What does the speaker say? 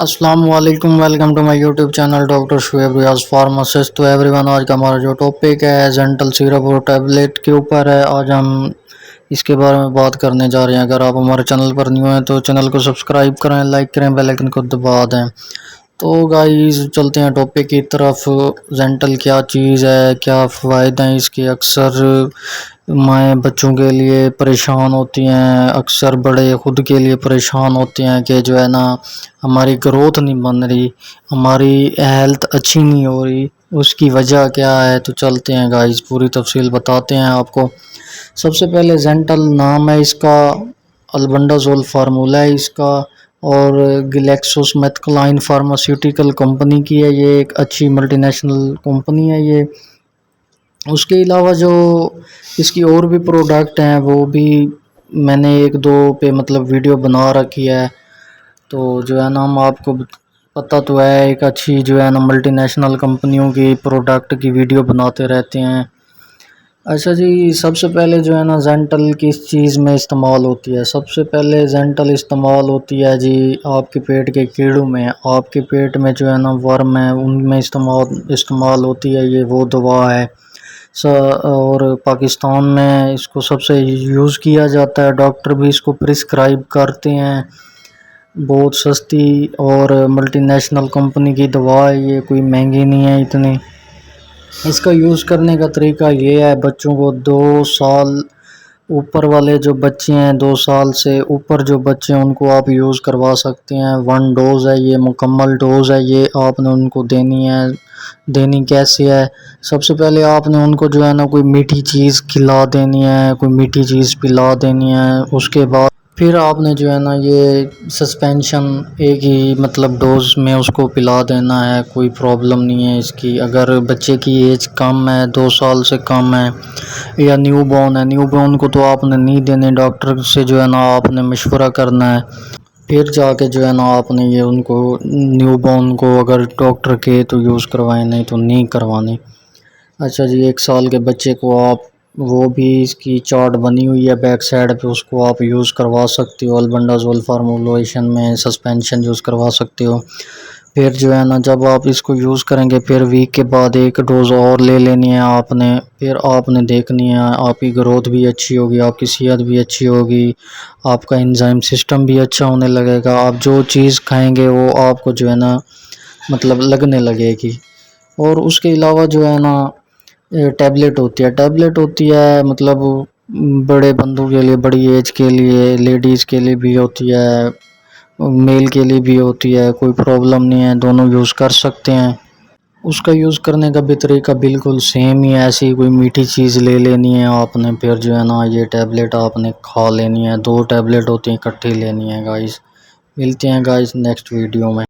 अस्सलाम वालेकुम, welcome to my YouTube channel doctor Shoaib Riaz pharmacist. तो एवरीवन, आज का हमारा जो टॉपिक है जेंटल सिरप और टैबलेट के ऊपर है। आज हम इसके बारे में बात करने जा रहे हैं। अगर आप हमारे चैनल पर न्यू हैं तो चैनल को सब्सक्राइब करें, लाइक करें, बेल आइकन को दबा दें। तो गाइस चलते हैं टॉपिक की तरफ। जेंटल क्या चीज़ है, क्या फ़ायदे हैं इसके। अक्सर माएँ बच्चों के लिए परेशान होती हैं, अक्सर बड़े ख़ुद के लिए परेशान होते हैं कि जो है ना हमारी ग्रोथ नहीं बन रही, हमारी हेल्थ अच्छी नहीं हो रही, उसकी वजह क्या है। तो चलते हैं गाइस, पूरी तफसील बताते हैं आपको। सबसे पहले जेंटल नाम है इसका, अल्बेंडाजोल फार्मूला है इसका, और ग्लैक्सोस्मिथक्लाइन फार्मास्यूटिकल कंपनी की है। ये एक अच्छी मल्टीनेशनल कंपनी है ये। उसके अलावा जो इसकी और भी प्रोडक्ट हैं वो भी मैंने एक दो पे मतलब वीडियो बना रखी है। तो जो है ना हम आपको पता तो है, एक अच्छी जो है ना मल्टीनेशनल कंपनियों की प्रोडक्ट की वीडियो बनाते रहते हैं। अच्छा जी, सबसे पहले जो है ना जेंटल किस चीज़ में इस्तेमाल होती है। सबसे पहले जेंटल इस्तेमाल होती है जी आपके पेट के कीड़ों में। आपके पेट में जो है ना वर्म है उनमें इस्तेमाल होती है। ये वो दवा है और पाकिस्तान में इसको सबसे यूज़ किया जाता है। डॉक्टर भी इसको प्रिस्क्राइब करते हैं। बहुत सस्ती और मल्टीनेशनल कंपनी की दवा है ये, कोई महंगी नहीं है इतनी। इसका यूज़ करने का तरीका ये है, बच्चों को 2 साल ऊपर वाले जो बच्चे हैं, 2 साल से ऊपर जो बच्चे हैं उनको आप यूज़ करवा सकते हैं। 1 डोज़ है ये, मुकम्मल डोज़ है ये, आपने उनको देनी है। देनी कैसे है, सबसे पहले आपने उनको जो है ना कोई मीठी चीज़ खिला देनी है, कोई मीठी चीज़ पिला देनी है। उसके बाद फिर आपने जो है ना ये सस्पेंशन एक ही मतलब डोज़ में उसको पिला देना है। कोई प्रॉब्लम नहीं है इसकी। अगर बच्चे की एज कम है, 2 साल से कम है, या न्यू बॉर्न है, न्यू बॉर्न को तो आपने नहीं देने। डॉक्टर से जो है ना आपने मशवरा करना है, फिर जाके जो है ना आपने ये उनको न्यू बॉर्न को अगर डॉक्टर के तो यूज़ करवाएं, नहीं तो नहीं करवानी। अच्छा जी, 1 साल के बच्चे को आप वो भी इसकी चार्ट बनी हुई है बैक साइड पे, उसको आप यूज़ करवा सकते हो। अल्बेंडाजोल फार्मूलेशन में सस्पेंशन यूज़ करवा सकते हो। फिर जो है ना जब आप इसको यूज़ करेंगे फिर वीक के बाद 1 डोज़ और ले लेनी है आपने। फिर आपने देखनी है आपकी ग्रोथ भी अच्छी होगी, आपकी सेहत भी अच्छी होगी, आपका एंजाइम सिस्टम भी अच्छा होने लगेगा। आप जो चीज़ खाएंगे वो आपको जो है ना मतलब लगने लगेगी। और उसके अलावा जो है ना टैबलेट होती है मतलब बड़े बंदों के लिए, बड़ी एज के लिए, लेडीज़ के लिए भी होती है, मेल के लिए भी होती है। कोई प्रॉब्लम नहीं है, दोनों यूज़ कर सकते हैं। उसका यूज़ करने का भी तरीका बिल्कुल सेम ही है। ऐसी कोई मीठी चीज़ ले लेनी है आपने, फिर जो है ना ये टैबलेट आपने खा लेनी है। 2 टैबलेट होती हैं, इकट्ठी लेनी है गाइस। मिलते हैं गाइस नेक्स्ट वीडियो में।